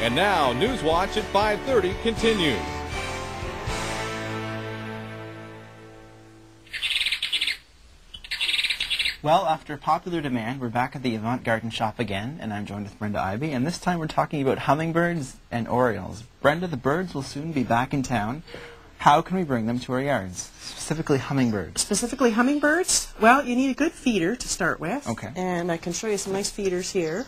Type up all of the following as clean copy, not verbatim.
And now, Newswatch at 5:30 continues. Well, after popular demand, we're back at the Avant Garden Shop again, and I'm joined with Brenda Ibey, and this time we're talking about hummingbirds and orioles. Brenda, the birds will soon be back in town. How can we bring them to our yards, specifically hummingbirds? Specifically hummingbirds? Well, you need a good feeder to start with. Okay. And I can show you some nice feeders here.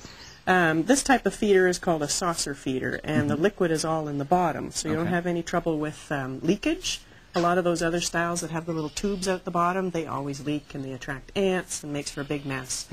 This type of feeder is called a saucer feeder, and the liquid is all in the bottom, so you don't have any trouble with leakage. A lot of those other styles that have the little tubes at the bottom, they always leak and they attract ants and makes for a big mess.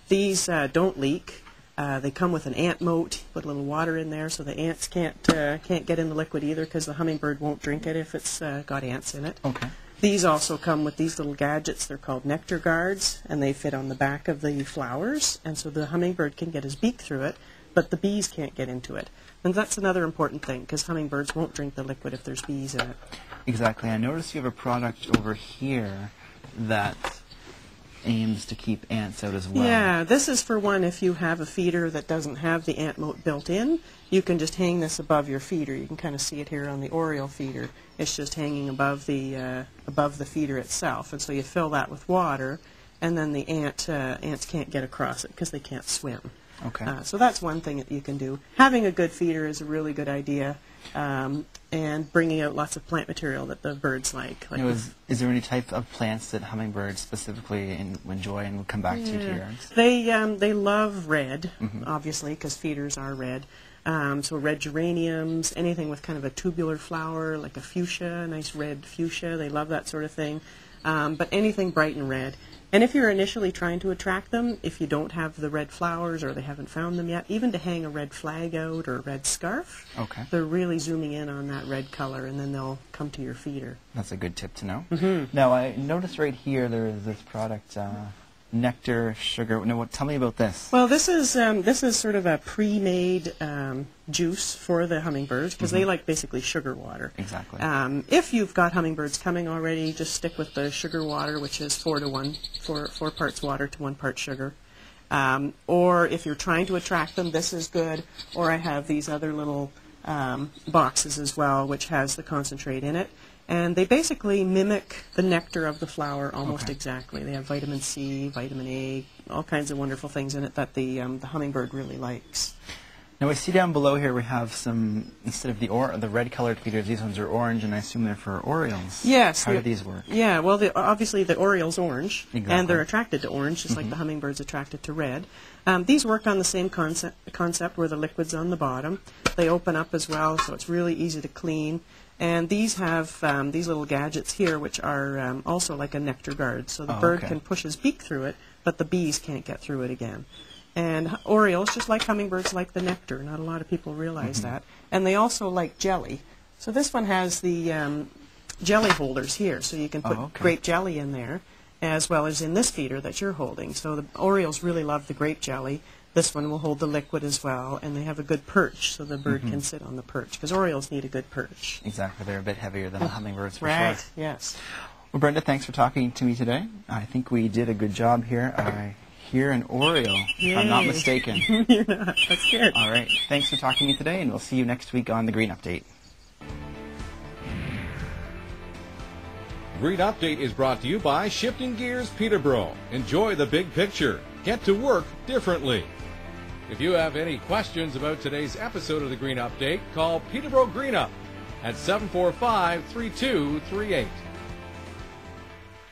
These don't leak. They come with an ant moat. Put a little water in there so the ants can't get in the liquid either, because the hummingbird won't drink it if it's got ants in it. Okay. These also come with these little gadgets. They're called nectar guards, and they fit on the back of the flowers, and so the hummingbird can get his beak through it, but the bees can't get into it. And that's another important thing, because hummingbirds won't drink the liquid if there's bees in it. Exactly. I noticed you have a product over here that aims to keep ants out as well. Yeah, this is for one if you have a feeder that doesn't have the ant moat built in. You can just hang this above your feeder. You can kind of see it here on the Oriole feeder. It's just hanging above the feeder itself, and so you fill that with water, and then the ants can't get across it because they can't swim. Okay. So that's one thing that you can do. Having a good feeder is a really good idea, and bringing out lots of plant material that the birds like. Is there any type of plants that hummingbirds specifically enjoy and will come back to your yards? They love red, obviously, because feeders are red. So red geraniums, anything with kind of a tubular flower, like a fuchsia, nice red fuchsia, they love that sort of thing. But anything bright and red. And if you're initially trying to attract them, if you don't have the red flowers or they haven't found them yet, even to hang a red flag out or a red scarf, they're really zooming in on that red color, and then they'll come to your feeder. That's a good tip to know. Now, I noticed right here there is this product, nectar, sugar. Now, tell me about this. Well, this is sort of a pre-made juice for the hummingbirds, because they like basically sugar water. Exactly. If you've got hummingbirds coming already, just stick with the sugar water, which is 4 to 1, 4 parts water to 1 part sugar. Or if you're trying to attract them, this is good. Or I have these other little boxes as well, which has the concentrate in it. And they basically mimic the nectar of the flower almost exactly. They have vitamin C, vitamin A, all kinds of wonderful things in it that the hummingbird really likes. Now, I see down below here we have some, instead of the red-colored feeders, these ones are orange, and I assume they're for orioles. Yes. How do these work? Yeah, well, obviously the oriole's orange, and they're attracted to orange, just like the hummingbird's attracted to red. These work on the same concept where the liquid's on the bottom. They open up as well, so it's really easy to clean. And these have these little gadgets here, which are also like a nectar guard. So the bird can push his beak through it, but the bees can't get through it again. And orioles, just like hummingbirds, like the nectar. Not a lot of people realize that. And they also like jelly. So this one has the jelly holders here, so you can put grape jelly in there, as well as in this feeder that you're holding. So the orioles really love the grape jelly. This one will hold the liquid as well, and they have a good perch, so the bird can sit on the perch, because orioles need a good perch. Exactly. They're a bit heavier than hummingbirds, for sure. Right, yes. Well, Brenda, thanks for talking to me today. I think we did a good job here. I hear an oriole, if I'm not mistaken. You're not. That's good. All right. Thanks for talking to me today, and we'll see you next week on The Green Update. Green Update is brought to you by Shifting Gears Peterborough. Enjoy the big picture. Get to work differently. If you have any questions about today's episode of the Green Update, call Peterborough Green Up at 745-3238.